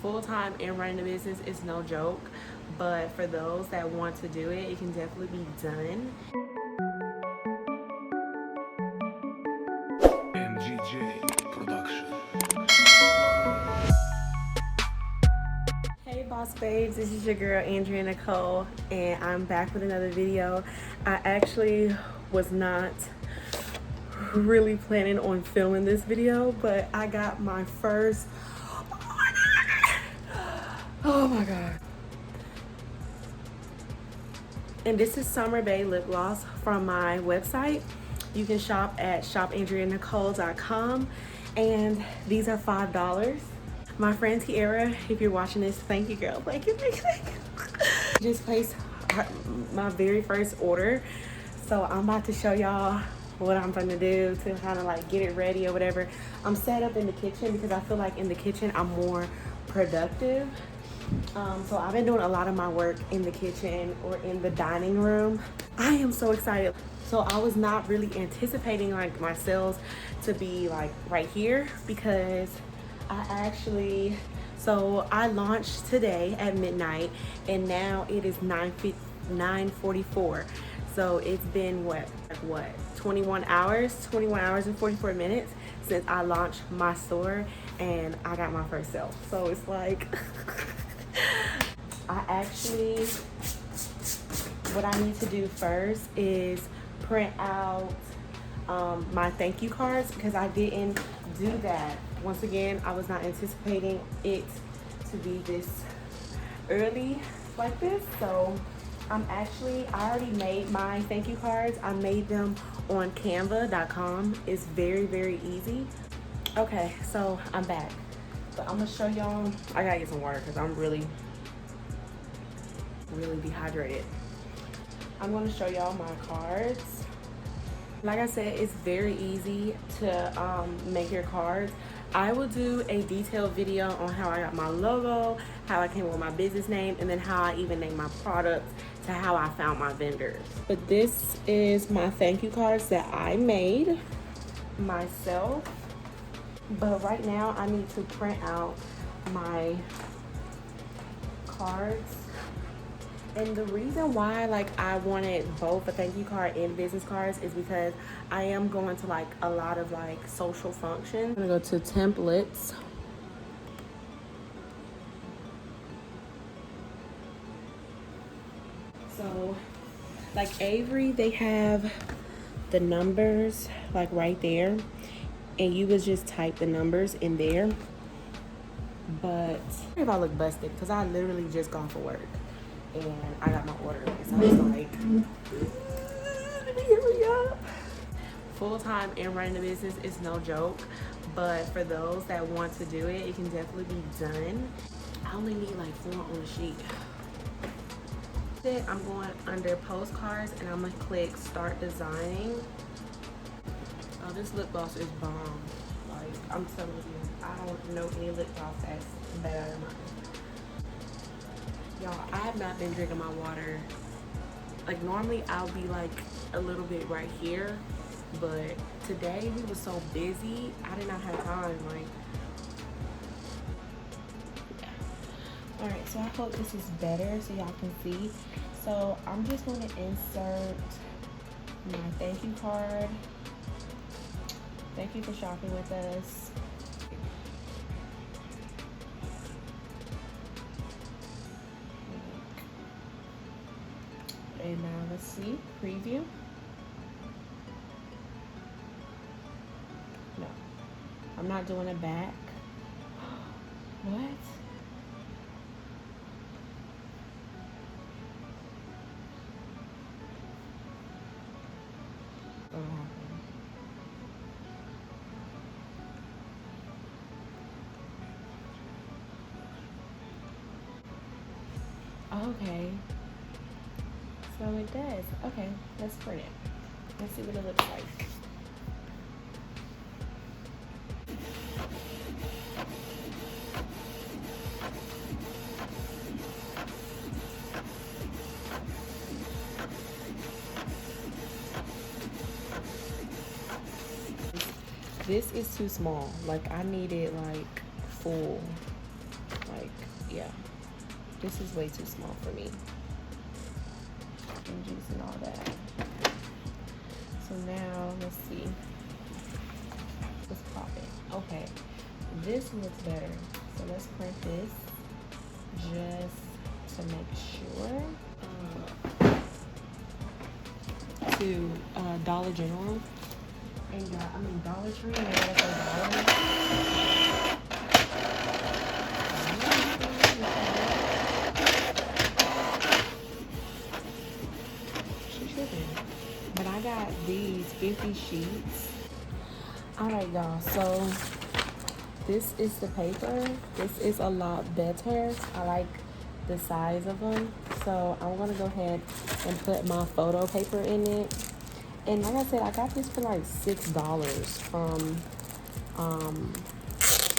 Full-time and running a business is no joke, but for those that want to do it, it can definitely be done. Hey boss babes, this is your girl Andrea Nicole, and I'm back with another video. I actually was not really planning on filming this video, but I got my first, oh my god. And this is Summer Bay lip gloss from my website. You can shop at shopandreanicole.com, and these are $5. My friend Tiara, if you're watching this, thank you, girl. Thank you. Just placed my very first order, so I'm about to show y'all what I'm gonna do to kind of like get it ready or whatever. I'm set up in the kitchen because I feel like in the kitchen I'm more productive. So I've been doing a lot of my work in the kitchen or in the dining room. I am so excited. So I was not really anticipating like my sales to be like right here, because so I launched today at midnight and now it is 9:44. So it's been what 21 hours and 44 minutes since I launched my store and I got my first sale. So it's like what I need to do first is print out my thank you cards, because I didn't do that. Once again, I was not anticipating it to be this early like this. So I already made my thank you cards. I made them on canva.com. It's very, very easy. Okay, so I'm back. So I'm gonna show y'all. I gotta get some water because I'm really dehydrated. I'm gonna show y'all my cards. Like I said, it's very easy to make your cards. I will do a detailed video on how I got my logo, how I came up with my business name, and then how I even named my products, to how I found my vendors. But this is my thank you cards that I made myself. But right now I need to print out my cards. And the reason why I wanted both a thank you card and business cards is because I am going to a lot of social functions. I'm gonna go to templates. So Avery, they have the numbers right there, and you would just type the numbers in there. But if I look busted, because I literally just gone for work and I got my order, so I was like, let me hurry up. Full-time and running a business is no joke, but for those that want to do it, it can definitely be done. I only need 4 on the sheet. I'm going under postcards and I'm gonna click start designing. Oh, this lip gloss is bomb. I'm telling you, I don't know any lip gloss that's better than mine. Y'all, I have not been drinking my water. Normally I'll be a little bit right here, but today we were so busy, I did not have time. All right, so I hope this is better so y'all can see. So I'm just going to insert my thank you card. Thank you for shopping with us. And now let's see, preview. No, I'm not doing a back. What? What happened? Okay. So it does. Okay, let's print it. Let's see what it looks like. This is too small. I need it full. This is way too small for me. And juice and all that. So now, let's see. Let's pop it. Okay, this looks better. So let's print this just to make sure. To Dollar General. And Dollar Tree. And she's tripping. But I got these 50 sheets. Alright, y'all. So this is the paper. This is a lot better. I like the size of them. So I'm gonna go ahead and put my photo paper in it. And like I said, I got this for like $6 from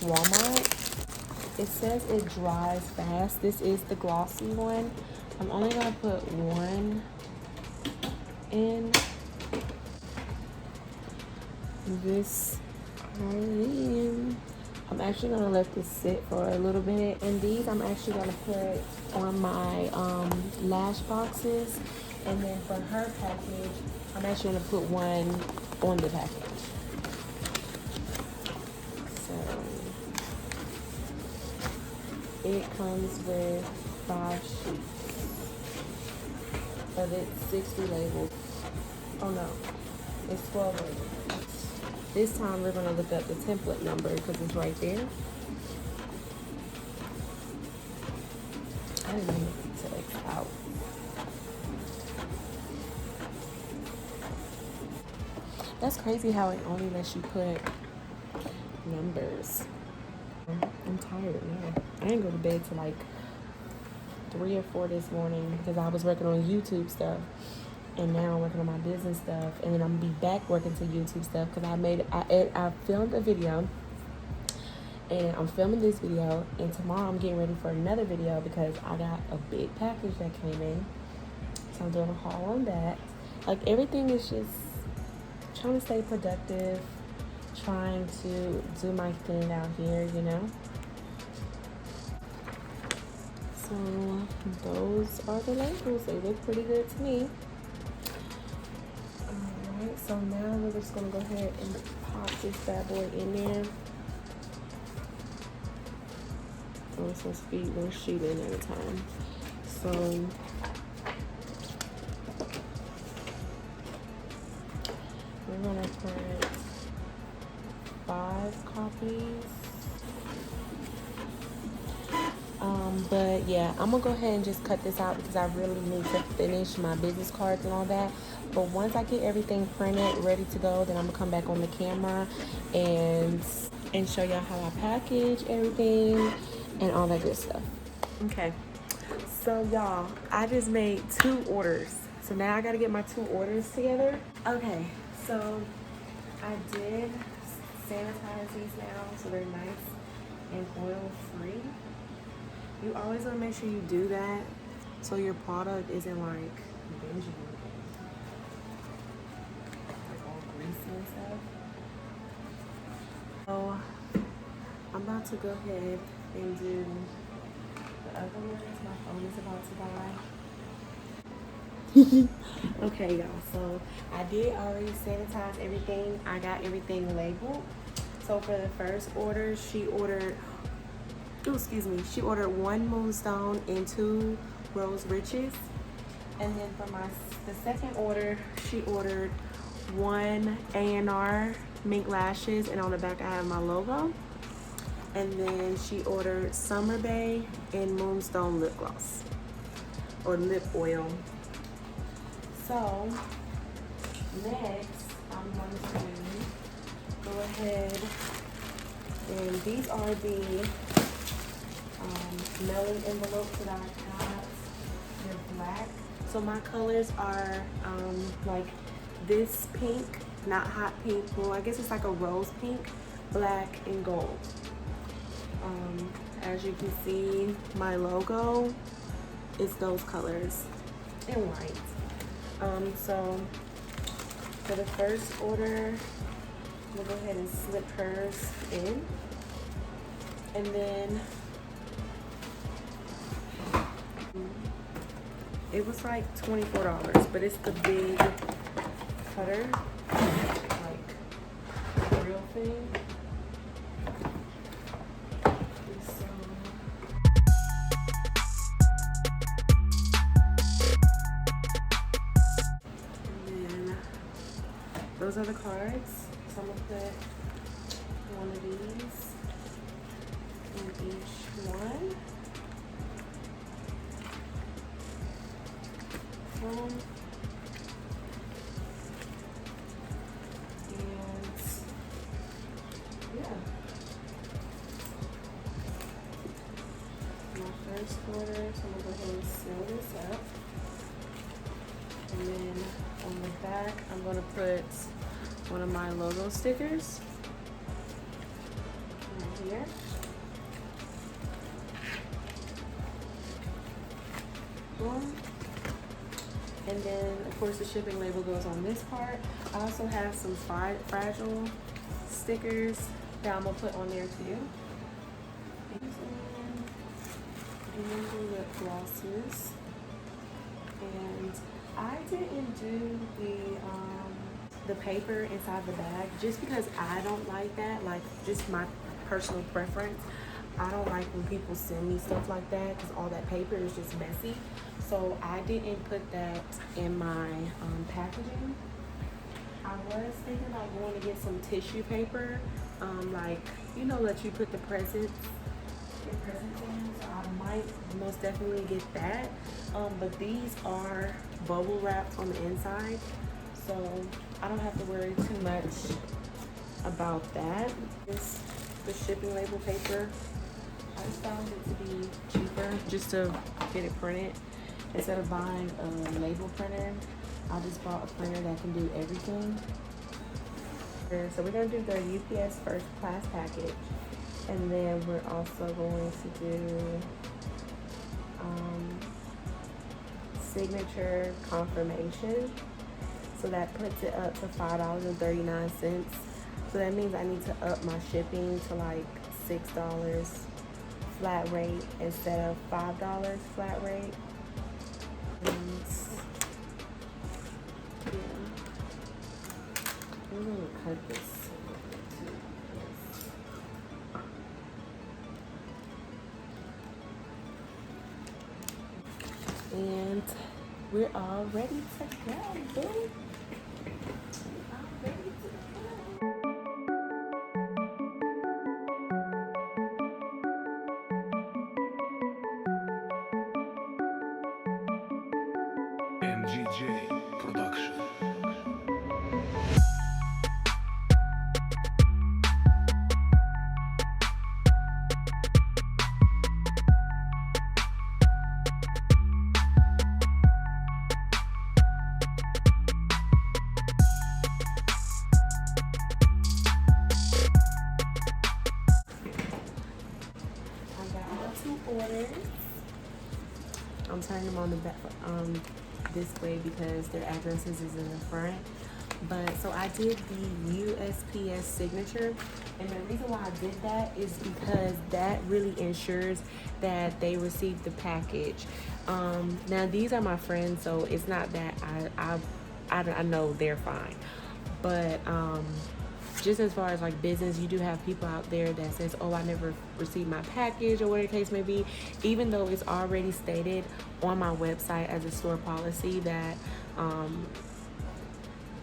Walmart. It says it dries fast. This is the glossy one. I'm only gonna put one in. This I'm actually gonna let this sit for a little bit. And these I'm actually gonna put on my lash boxes. And then for her package, I'm actually gonna put one on the package. So it comes with 5 sheets, but it's 60 labels. Oh no, it's 12 labels. This time we're gonna look up the template number because it's right there. I didn't mean to X out. That's crazy how it only lets you put numbers. I'm tired now. I didn't go to bed till like 3 or 4 this morning because I was working on YouTube stuff. And now I'm working on my business stuff. And then I'm gonna be back working to YouTube stuff because I filmed a video. And I'm filming this video. And tomorrow I'm getting ready for another video because I got a big package that came in. So I'm doing a haul on that. Like everything is just trying to stay productive, trying to do my thing out here, you know. So those are the labels. They look pretty good to me. Alright, so now we're just gonna go ahead and pop this bad boy in there. Oh, it's supposed to be one sheet in at a time. So we're gonna print 5 copies. But yeah, I'm gonna go ahead and just cut this out because I really need to finish my business cards and all that. But once I get everything printed, ready to go, then I'm gonna come back on the camera and show y'all how I package everything and all that good stuff. Okay, so y'all, I just made 2 orders. So now I gotta get my 2 orders together. Okay, so I did sanitize these now, so they're nice and oil free. You always want to make sure you do that so your product isn't like dingy, like all greasy and stuff. So I'm about to go ahead and do the other ones. My phone is about to die. Okay, y'all, so I did already sanitize everything. I got everything labeled. So for the first order, she ordered 1 moonstone and 2 rose riches. And then for the second order, she ordered 1 A&R mink lashes, and on the back I have my logo. And then she ordered Summer Bay and Moonstone lip gloss or lip oil. So next I'm going to go ahead, and these are the mailing envelopes that I got. They're black. So my colors are like this pink, not hot pink, well I guess it's like a rose pink, black and gold. As you can see, my logo is those colors and white. So for the first order, we'll go ahead and slip hers in, and then It was like $24, but it's the big cutter, like real thing. And then those are the cards. So I'm gonna put one of these in each one. And yeah, my first order, so I'm gonna go ahead and seal this up. And then on the back, I'm gonna put one of my logo stickers right here. Boom. And then, of course, the shipping label goes on this part. I also have some fragile stickers that I'm gonna put on there too. And the lip glosses. And I didn't do the paper inside the bag just because I don't like that. Like, just my personal preference. I don't like when people send me stuff like that because all that paper is just messy. So I didn't put that in my packaging. I was thinking about going to get some tissue paper, like, you know, let you put the presents in. So I might most definitely get that. But these are bubble wrapped on the inside, so I don't have to worry too much about that. It's the shipping label paper. I just found it to be cheaper just to get it printed. Instead of buying a label printer, I just bought a printer that can do everything. So we're gonna do the UPS first class package. And then we're also going to do signature confirmation. So that puts it up to $5.39. So that means I need to up my shipping to like $6 flat rate instead of $5 flat rate. And yeah, I'm gonna cut this. And we're all ready to go, boo. MGJ Production. Orders. I'm turning them on the back this way because their addresses is in the front. But so I did the USPS signature, and the reason why I did that is because that really ensures that they received the package. Now these are my friends, so it's not that I know they're fine, but just as far as like business, you do have people out there that says, oh, I never received my package, or whatever the case may be, even though it's already stated on my website as a store policy that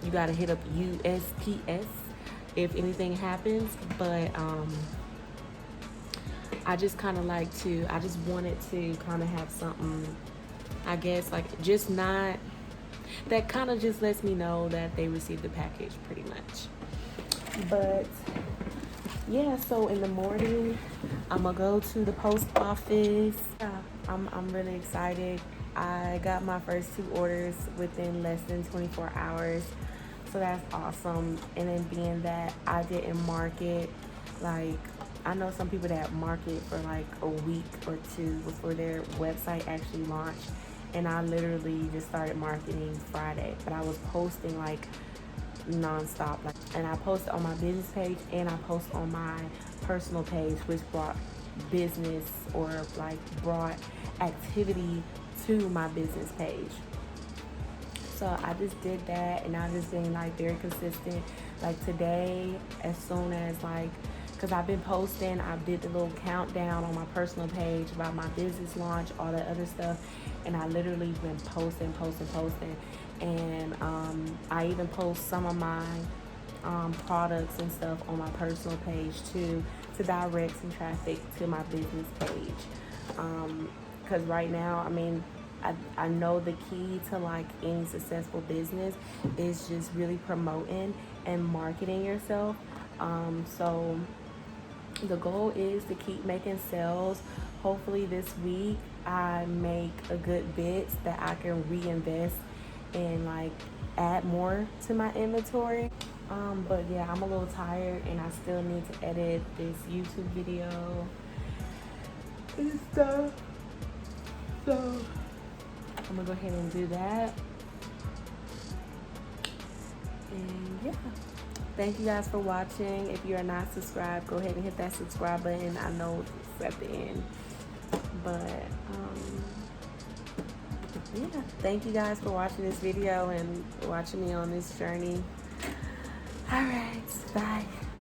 you got to hit up USPS if anything happens. But I just kind of like to, I just wanted to kind of have something, I guess, like just not, that kind of just lets me know that they received the package pretty much. But yeah, so in the morning I'm gonna go to the post office. I'm really excited. I got my first 2 orders within less than 24 hours, so that's awesome. And then being that I didn't market, like I know some people that market for like a week or 2 before their website actually launched, and I literally just started marketing Friday, but I was posting like non-stop, like, and I posted on my business page and I post on my personal page, which brought business or like brought activity to my business page. So I just did that, and I've just been like very consistent. Like today, as soon as like, because I've been posting, I did the little countdown on my personal page about my business launch, all that other stuff, and I literally been posting. And I even post some of my products and stuff on my personal page too, to direct some traffic to my business page. Because right now, I mean, I know the key to like any successful business is just really promoting and marketing yourself. So the goal is to keep making sales. Hopefully this week I make a good bit that I can reinvest and like add more to my inventory. But yeah, I'm a little tired and I still need to edit this YouTube video and stuff. So I'm gonna go ahead and do that. And yeah, thank you guys for watching. If you are not subscribed, go ahead and hit that subscribe button. I know it's at the end, but yeah, thank you guys for watching this video and watching me on this journey. All right, bye.